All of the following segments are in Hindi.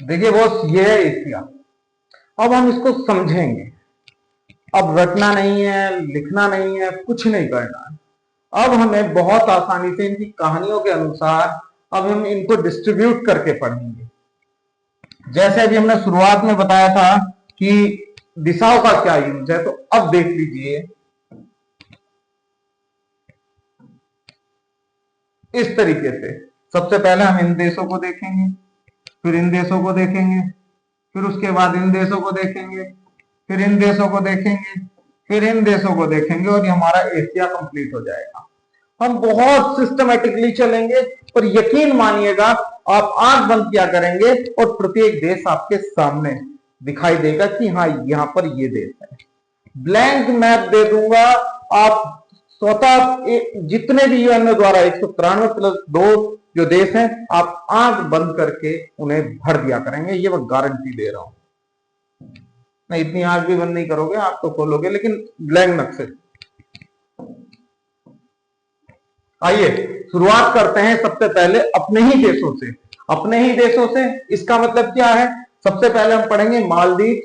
देखिए बॉस, ये है एशिया। अब हम इसको समझेंगे। अब रटना नहीं है, लिखना नहीं है, कुछ नहीं करना है। अब हमें बहुत आसानी से इनकी कहानियों के अनुसार अब हम इनको डिस्ट्रीब्यूट करके पढ़ेंगे। जैसे अभी हमने शुरुआत में बताया था कि दिशाओं का क्या यूज है, तो अब देख लीजिए इस तरीके से। सबसे पहले हम इन देशों को देखेंगे, फिर इन देशों को देखेंगे, फिर उसके बाद इन देशों को देखेंगे, फिर इन देशों को देखेंगे, फिर इन देशों को देखेंगे, और ये हमारा एशिया कंप्लीट हो जाएगा। हम बहुत सिस्टमेटिकली चलेंगे, और यकीन मानिएगा आप आंख बंद किया करेंगे और प्रत्येक देश आपके सामने दिखाई देगा कि हाँ यहां पर ये देश है। ब्लैंक मैप दे दूंगा, आप स्वतः जितने भी यूएनओ द्वारा 193+2 जो देश हैं, आप आंख बंद करके उन्हें भर दिया करेंगे, ये मैं गारंटी दे रहा हूं। नहीं, इतनी आंख भी बंद नहीं करोगे, आप तो खोलोगे, लेकिन ब्लैंक नक्शे। आइए शुरुआत करते हैं सबसे पहले अपने ही देशों से। अपने ही देशों से इसका मतलब क्या है? सबसे पहले हम पढ़ेंगे मालदीव,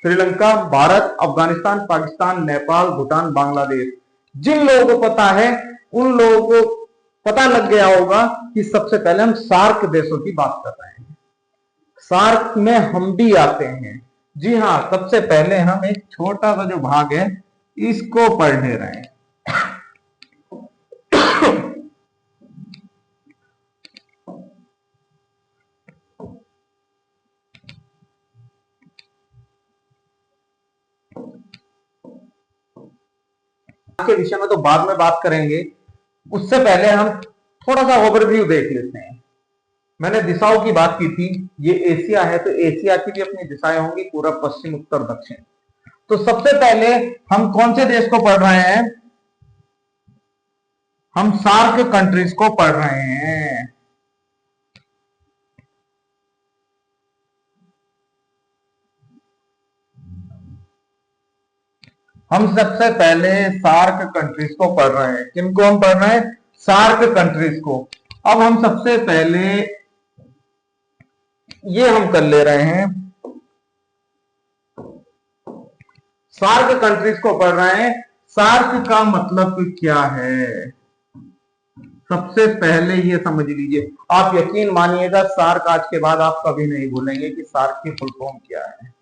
श्रीलंका, भारत, अफगानिस्तान, पाकिस्तान, नेपाल, भूटान, बांग्लादेश। जिन लोगों को पता है उन लोगों को पता लग गया होगा कि सबसे पहले हम सार्क देशों की बात कर रहे हैं। सार्क में हम भी आते हैं। जी हाँ, सबसे पहले हम एक छोटा सा जो भाग है इसको पढ़ने रहे हैं। के विषय में तो बाद में बात करेंगे, उससे पहले हम थोड़ा सा ओवरव्यू देख लेते हैं। मैंने दिशाओं की बात की थी, ये एशिया है तो एशिया की भी अपनी दिशाएं होंगी, पूर्व, पश्चिम, उत्तर, दक्षिण। तो सबसे पहले हम कौन से देश को पढ़ रहे हैं? हम सार्क कंट्रीज को पढ़ रहे हैं। हम सबसे पहले सार्क कंट्रीज को पढ़ रहे हैं। किनको हम पढ़ रहे हैं? सार्क कंट्रीज को। अब हम सबसे पहले ये हम कर ले रहे हैं, सार्क कंट्रीज को पढ़ रहे हैं। सार्क का मतलब क्या है? सबसे पहले ये समझ लीजिए। आप यकीन मानिएगा, सार्क आज के बाद आप कभी नहीं भूलेंगे कि सार्क की फुल फॉर्म क्या है।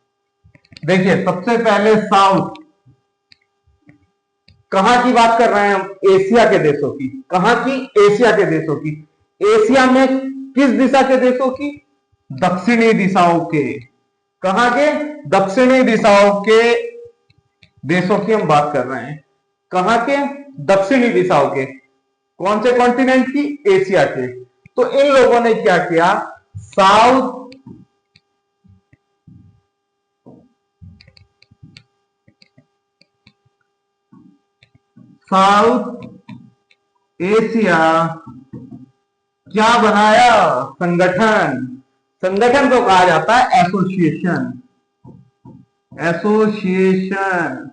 देखिए, सबसे पहले साउथ। कहां की बात कर रहे हैं हम? एशिया के देशों की। कहां की? एशिया के देशों की। एशिया में किस दिशा के देशों की? दक्षिणी दिशाओं के। कहां के? दक्षिणी दिशाओं के देशों की हम बात कर रहे हैं। कहां के? दक्षिणी दिशाओं के। कौन से कॉन्टिनेंट की? एशिया के। तो इन लोगों ने क्या किया? साउथ एशिया क्या बनाया? संगठन। संगठन को कहा जाता है एसोसिएशन। एसोसिएशन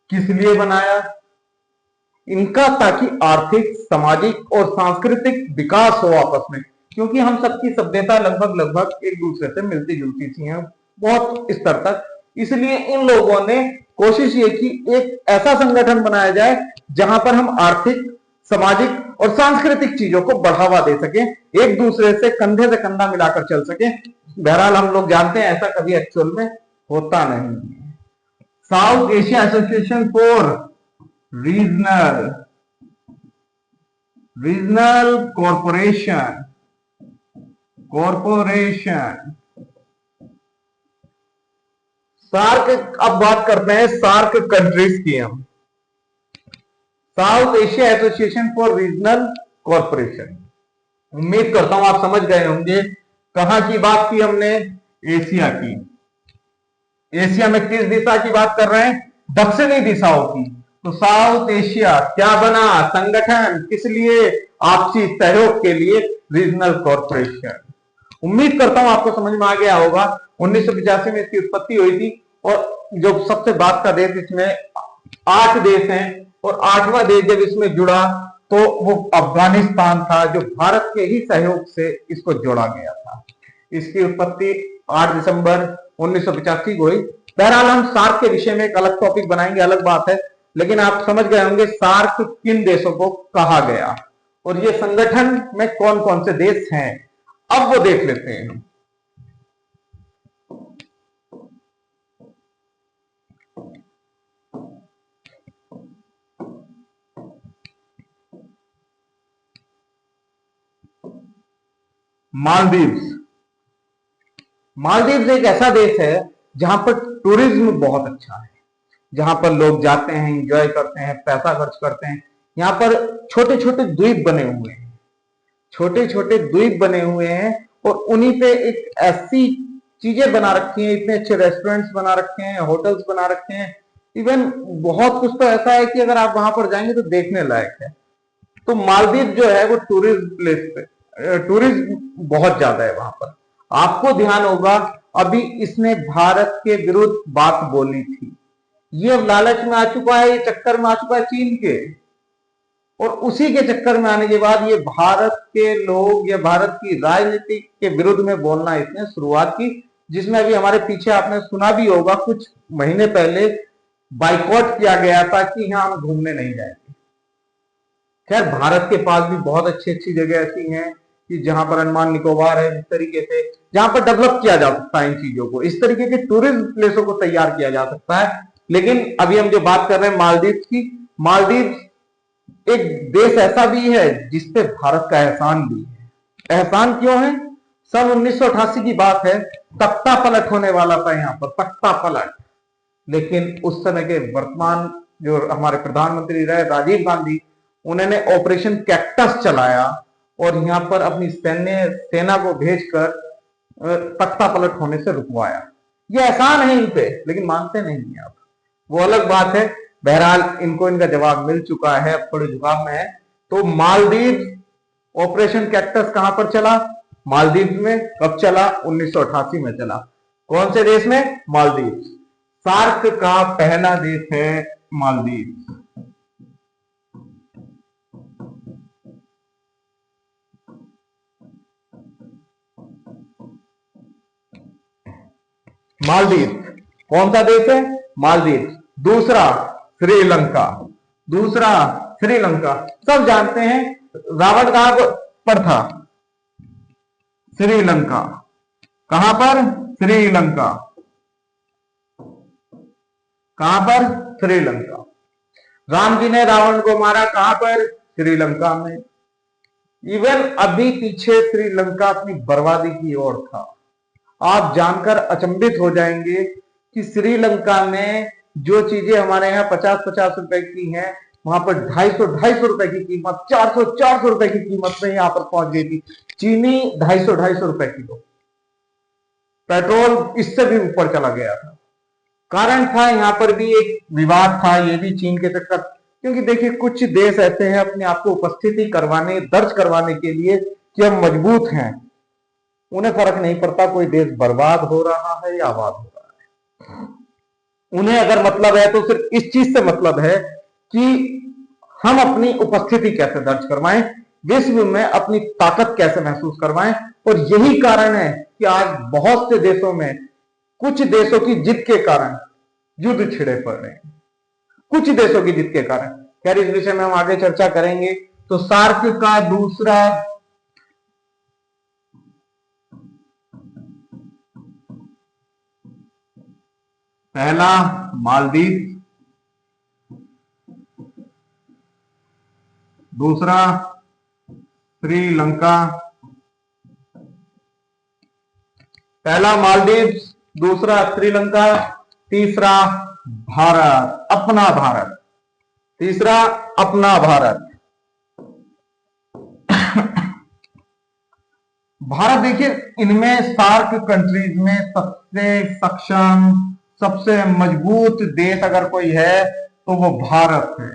किस लिए बनाया? इनका ताकि आर्थिक, सामाजिक और सांस्कृतिक विकास हो आपस में। क्योंकि हम सबकी सभ्यता लगभग लगभग एक दूसरे से मिलती जुलती सी है, बहुत स्तर तक। इसलिए इन लोगों ने कोशिश ये की एक ऐसा संगठन बनाया जाए जहां पर हम आर्थिक, सामाजिक और सांस्कृतिक चीजों को बढ़ावा दे सके, एक दूसरे से कंधे से कंधा मिलाकर चल सके। बहरहाल हम लोग जानते हैं ऐसा कभी एक्चुअल में होता नहीं है। South Asia association for regional corporation SAARC. अब बात करते हैं सार्क कंट्रीज की हम। South Asia association for regional corporation. उम्मीद करता हूं आप समझ गए होंगे कहां की बात की हमने? एशिया की। एशिया में किस दिशा की बात कर रहे हैं? दक्षिणी दिशाओं की। तो साउथ एशिया क्या बना? संगठन। किस लिए? आपसी सहयोग के लिए, रीजनल कॉरपोरेशन। उम्मीद करता हूं आपको समझ में आ गया होगा। 1985 में इसकी उत्पत्ति हुई थी, और जो सबसे बात का देश, इसमें 8 देश हैं, और 8वां देश जब इसमें जुड़ा तो वो अफगानिस्तान था, जो भारत के ही सहयोग से इसको जोड़ा गया था। इसकी उत्पत्ति 8 दिसंबर 1985 को हुई। बहरहाल हम सार्क के विषय में एक अलग टॉपिक बनाएंगे, अलग बात है, लेकिन आप समझ गए होंगे सार्क किन देशों को कहा गया और ये संगठन में कौन कौन से देश हैं। अब वो देख लेते हैं। मालदीव्स। मालदीव्स एक ऐसा देश है जहां पर टूरिज्म बहुत अच्छा है, जहां पर लोग जाते हैं, एंजॉय करते हैं, पैसा खर्च करते हैं। यहाँ पर छोटे छोटे द्वीप बने हुए हैं, छोटे छोटे द्वीप बने हुए हैं और उन्हीं पे एक ऐसी चीजें बना रखी हैं, इतने अच्छे रेस्टोरेंट्स बना रखे हैं, होटल्स बना रखे हैं, इवन बहुत कुछ तो ऐसा है कि अगर आप वहां पर जाएंगे तो देखने लायक है। तो मालदीव जो है वो टूरिस्ट प्लेस पे, टूरिज्म बहुत ज्यादा है वहां पर। आपको ध्यान होगा अभी इसने भारत के विरुद्ध बात बोली थी, ये लालच में आ चुका है, ये चक्कर में आ चुका है चीन के, और उसी के चक्कर में आने के बाद ये भारत के लोग या भारत की राजनीति के विरुद्ध में बोलना इसने शुरुआत की, जिसमें अभी हमारे पीछे आपने सुना भी होगा कुछ महीने पहले बाइकॉट किया गया था कि यहां हम घूमने नहीं जाएंगे। खैर भारत के पास भी बहुत अच्छी अच्छी जगह ऐसी हैं कि जहां पर अंडमान निकोबार है, इस तरीके से जहां पर डेवलप किया जा सकता है इन चीजों को, इस तरीके के टूरिज्म प्लेसों को तैयार किया जा सकता है। लेकिन अभी हम जो बात कर रहे हैं मालदीव की, मालदीव एक देश ऐसा भी है जिसपे भारत का एहसान भी है। एहसान क्यों है? सन 1988 की बात है, तख्ता पलट होने वाला था यहाँ पर, तख्ता पलट। लेकिन उस समय के वर्तमान जो हमारे प्रधानमंत्री रहे राजीव गांधी, उन्होंने ऑपरेशन कैक्टस चलाया और यहाँ पर अपनी सेना को भेजकर तख्ता पलट होने से रुकवाया। ये एहसान है इन पे, लेकिन मानते नहीं है। अब वो अलग बात है। बहरहाल इनको इनका जवाब मिल चुका है, अब थोड़े जुकाम में है। तो मालदीव ऑपरेशन कैक्टस कहां पर चला? मालदीव में। कब चला? 1988 में चला। कौन से देश में? मालदीव। सार्क का पहला देश है मालदीव। मालदीव कौन सा देश है? मालदीव। दूसरा श्रीलंका। दूसरा श्रीलंका। सब जानते हैं रावण कहां पर था? श्रीलंका। कहां पर? श्रीलंका। कहां पर? श्रीलंका। राम जी ने रावण को मारा कहां पर? श्रीलंका में। इवन अभी पीछे श्रीलंका अपनी बर्बादी की ओर था। आप जानकर अचंभित हो जाएंगे कि श्रीलंका में जो चीजें हमारे यहाँ 50-50 रुपए की हैं, वहां पर 250 रुपए की कीमत, 400 रुपए की कीमत में यहां पर पहुंच गई थी। चीनी 250 रुपए किलो, पेट्रोल इससे भी ऊपर चला गया था। कारण था यहां पर भी एक विवाद था, ये भी चीन के चक्कर, क्योंकि देखिए कुछ देश ऐसे हैं अपने आप को उपस्थिति करवाने, दर्ज करवाने के लिए कि हम मजबूत हैं, उन्हें फर्क नहीं पड़ता कोई देश बर्बाद हो रहा है या आबाद हो रहा है। उन्हें अगर मतलब है तो सिर्फ इस चीज से मतलब है कि हम अपनी उपस्थिति कैसे दर्ज करवाएं, विश्व में अपनी ताकत कैसे महसूस करवाएं। और यही कारण है कि आज बहुत से देशों में, कुछ देशों की जिद के कारण युद्ध छिड़े पड़ रहे हैं, कुछ देशों की जिद के कारण। खैर इस विषय में हम आगे चर्चा करेंगे। तो सार्क का दूसरा पहला मालदीव, दूसरा श्रीलंका। पहला मालदीव, दूसरा श्रीलंका, तीसरा भारत, अपना भारत। तीसरा अपना भारत। भारत देखिए इनमें सार्क कंट्रीज में सबसे सक्षम, सबसे मजबूत देश अगर कोई है तो वो भारत है।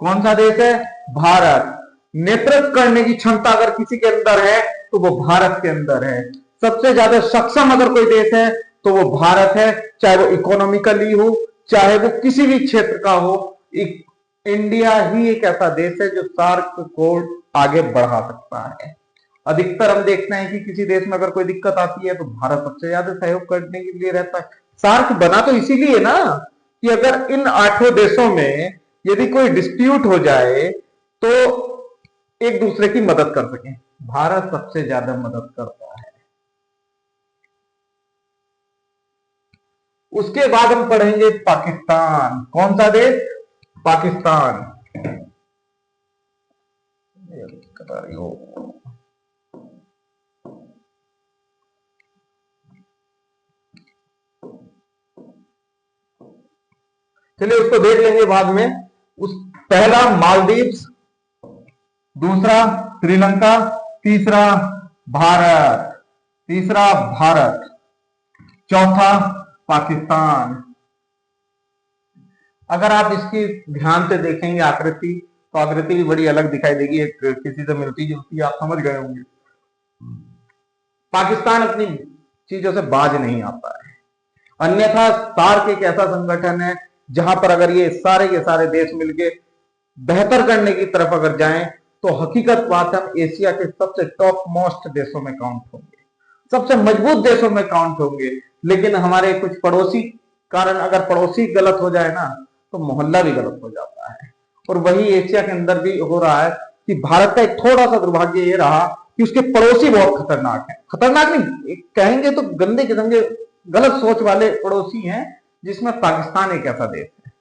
कौन सा देश है? भारत। नेतृत्व करने की क्षमता अगर किसी के अंदर है तो वो भारत के अंदर है। सबसे ज्यादा सक्षम अगर कोई देश है तो वो भारत है, चाहे वो इकोनॉमिकली हो, चाहे वो किसी भी क्षेत्र का हो। इंडिया ही एक ऐसा देश है जो सार्क को आगे बढ़ा सकता है। अधिकतर हम देखते हैं कि किसी देश में अगर कोई दिक्कत आती है तो भारत सबसे ज्यादा सहयोग करने के लिए रहता है। सार्क बना तो इसीलिए ना कि अगर इन 8 देशों में यदि कोई डिस्प्यूट हो जाए तो एक दूसरे की मदद कर सके। भारत सबसे ज्यादा मदद करता है। उसके बाद हम पढ़ेंगे पाकिस्तान। कौन सा देश? पाकिस्तान। चलिए उसको देख लेंगे बाद में। उस पहला मालदीव्स, दूसरा श्रीलंका, तीसरा भारत, चौथा पाकिस्तान। अगर आप इसकी ध्यान से देखेंगे आकृति तो आकृति भी बड़ी अलग दिखाई देगी, एक किसी से मिलती जुलती, आप समझ गए होंगे। पाकिस्तान अपनी चीजों से बाज नहीं आता है। अन्यथा सार्क एक ऐसा संगठन है जहां पर अगर ये सारे देश मिलके बेहतर करने की तरफ अगर जाएं तो हकीकत बात हम एशिया के सबसे टॉप मोस्ट देशों में काउंट होंगे, सबसे मजबूत देशों में काउंट होंगे। लेकिन हमारे कुछ पड़ोसी कारण, अगर पड़ोसी गलत हो जाए ना तो मोहल्ला भी गलत हो जाता है। और वही एशिया के अंदर भी हो रहा है कि भारत का एक थोड़ा सा दुर्भाग्य ये रहा कि उसके पड़ोसी बहुत खतरनाक हैं। खतरनाक नहीं कहेंगे तो गंदे किस्म गलत सोच वाले पड़ोसी हैं, जिसमें पाकिस्तान एक ऐसा देश है।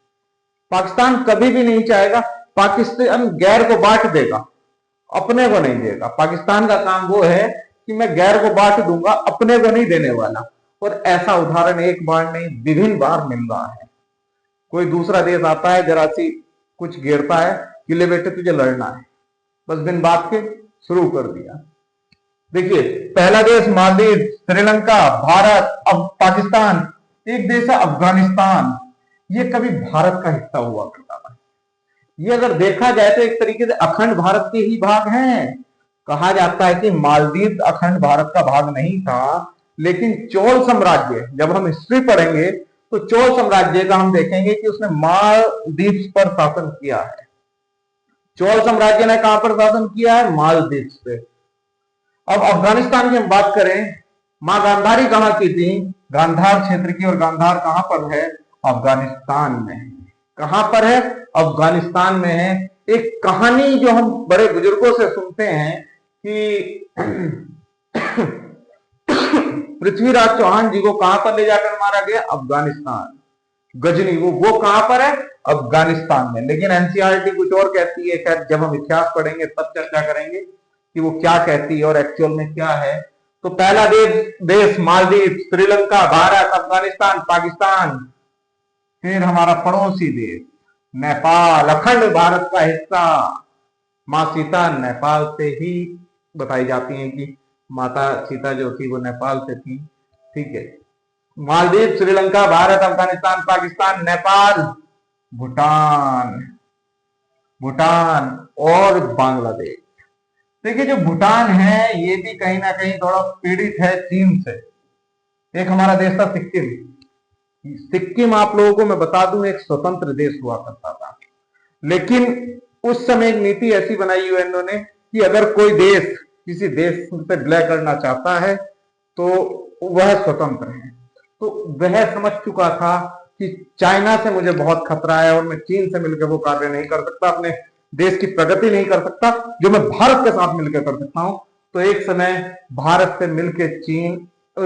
पाकिस्तान कभी भी नहीं चाहेगा, पाकिस्तान गैर को बांट देगा, अपने को नहीं देगा। पाकिस्तान का काम वो है कि मैं गैर को बांट दूंगा, अपने को नहीं देने वाला। और ऐसा उदाहरण एक बार नहीं विभिन्न बार मिल रहा है। कोई दूसरा देश आता है, जरा सी कुछ गिरता है कि ले बेटे तुझे लड़ना है, बस बिन बात के शुरू कर दिया। देखिए पहला देश मालदीव, श्रीलंका, भारत, अब पाकिस्तान। एक देश है अफगानिस्तान, ये कभी भारत का हिस्सा हुआ करता था। ये अगर देखा जाए तो एक तरीके से अखंड भारत के ही भाग हैं। कहा जाता है कि मालदीव अखंड भारत का भाग नहीं था, लेकिन चोल साम्राज्य, जब हम हिस्ट्री पढ़ेंगे तो चोल साम्राज्य का हम देखेंगे कि उसने मालदीव पर शासन किया है। चोल साम्राज्य ने कहां पर शासन किया है? मालदीव पे। अब अफगानिस्तान की हम बात करें, मां गांधारी कहां की थी? गांधार क्षेत्र की। और गांधार कहां पर है? अफगानिस्तान में है। कहां पर है? अफगानिस्तान में है। एक कहानी जो हम बड़े बुजुर्गों से सुनते हैं कि पृथ्वीराज चौहान जी को कहां पर ले जाकर मारा गया? अफगानिस्तान, गजनी। वो कहां पर है? अफगानिस्तान में। लेकिन एनसीईआरटी कुछ और कहती है। खैर जब हम इतिहास पढ़ेंगे तब चर्चा करेंगे कि वो क्या कहती है और एक्चुअल में क्या है। तो पहला देश मालदीव, श्रीलंका, भारत, अफगानिस्तान, पाकिस्तान। फिर हमारा पड़ोसी देश नेपाल, अखंड भारत का हिस्सा। मां सीता नेपाल से ही बताई जाती है कि माता सीता जो थी वो नेपाल से थी। ठीक है। मालदीव, श्रीलंका, भारत, अफगानिस्तान, पाकिस्तान, नेपाल, भूटान और बांग्लादेश। देखिए जो भूटान है ये भी कहीं ना कहीं थोड़ा पीड़ित है चीन से। एक हमारा देश था सिक्किम। सिक्किम आप लोगों को मैं बता दूं एक स्वतंत्र देश हुआ करता था, लेकिन उस समय एक नीति ऐसी बनाई हुई है इन्होंने कि अगर कोई देश किसी देश से विलय करना चाहता है तो वह स्वतंत्र है। तो वह समझ चुका था कि चाइना से मुझे बहुत खतरा है और मैं चीन से मिलकर वो कार्य नहीं कर सकता, अपने देश की प्रगति नहीं कर सकता जो मैं भारत के साथ मिलकर कर सकता हूं। तो एक समय भारत से मिलकर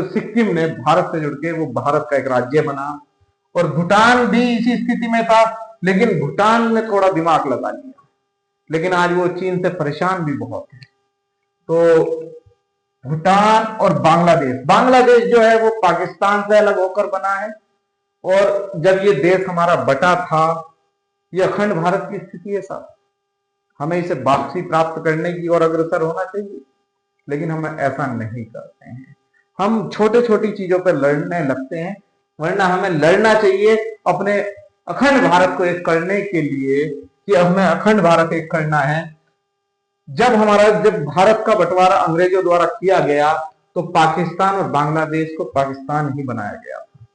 सिक्किम ने भारत से जुड़ के वो भारत का एक राज्य बना। और भूटान भी इसी स्थिति में था, लेकिन भूटान ने थोड़ा दिमाग लगा लिया। लेकिन आज वो चीन से परेशान भी बहुत है। तो भूटान और बांग्लादेश जो है वो पाकिस्तान से अलग होकर बना है। और जब ये देश हमारा बटा था, ये अखंड भारत की स्थिति है साहब, हमें इसे वापसी प्राप्त करने की ओर अग्रसर होना चाहिए, लेकिन हम ऐसा नहीं करते हैं। हम छोटे छोटी चीजों पर लड़ने लगते हैं, वरना हमें लड़ना चाहिए अपने अखंड भारत को एक करने के लिए कि हमें अखंड भारत एक करना है। जब भारत का बंटवारा अंग्रेजों द्वारा किया गया तो पाकिस्तान और बांग्लादेश को पाकिस्तान ही बनाया गया था।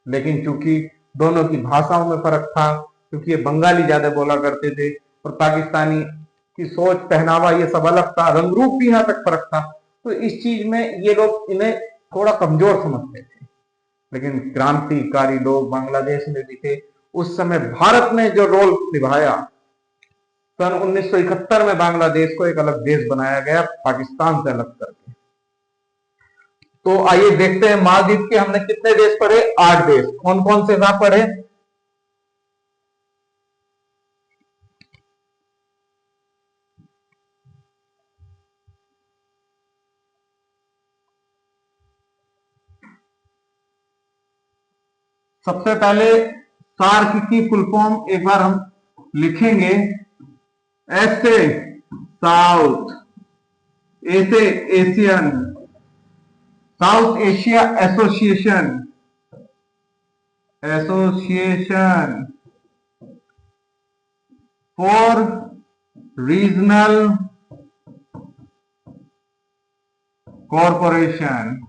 लेकिन चूंकि दोनों की भाषाओं में फर्क था, क्योंकि ये बंगाली ज्यादा बोला करते थे और पाकिस्तानी कि सोच, पहनावा ये सब अलग था, रंग रूप भी यहां तक फर्क था। तो इस चीज में ये लोग इन्हें थोड़ा कमजोर समझते थे। लेकिन क्रांतिकारी लोग बांग्लादेश में भी थे। उस समय भारत ने जो रोल निभाया, सन 1971 में बांग्लादेश को एक अलग देश बनाया गया, पाकिस्तान से अलग करके। तो आइए देखते हैं मालदीव के हमने कितने देश पढ़े, 8 देश। कौन कौन से वहां पढ़े? सबसे पहले सार्क की फुल फॉर्म एक बार हम लिखेंगे। एस से साउथ, ए से Asian, south Asia association, association for regional corporation,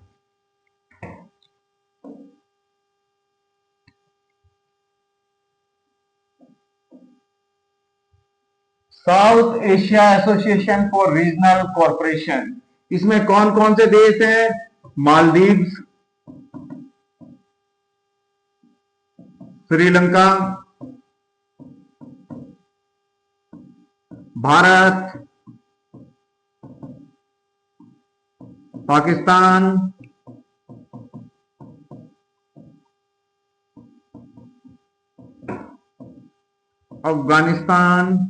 south Asia association for regional corporation. इसमें कौन कौन से देश हैं? मालदीव्स, श्रीलंका, भारत, पाकिस्तान, अफगानिस्तान,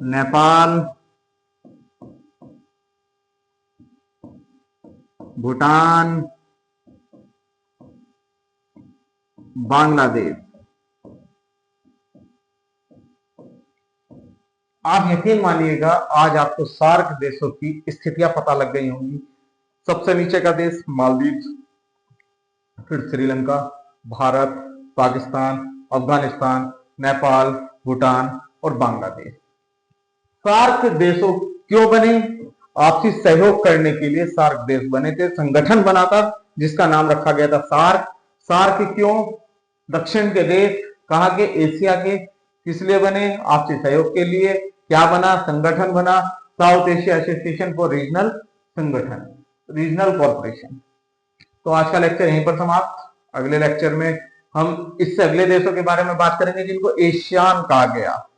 नेपाल, भूटान, बांग्लादेश। आप यकीन मानिएगा आज आपको सार्क देशों की स्थितियां पता लग गई होंगी। सबसे नीचे का देश मालदीव, फिर श्रीलंका, भारत, पाकिस्तान, अफगानिस्तान, नेपाल, भूटान और बांग्लादेश। सार्क देशों क्यों बने? आपसी सहयोग करने के लिए सार्क देश बने थे। संगठन बना था जिसका नाम रखा गया था सार्क। सार्क क्यों? दक्षिण के देश, कहां के? एशिया के। किस लिए बने? आपसी सहयोग के लिए। क्या बना? संगठन बना, south Asia association for regional संगठन, रीजनल कॉर्पोरेशन। तो आज का लेक्चर यहीं पर समाप्त। अगले लेक्चर में हम इससे अगले देशों के बारे में बात करेंगे जिनको एशियान कहा गया।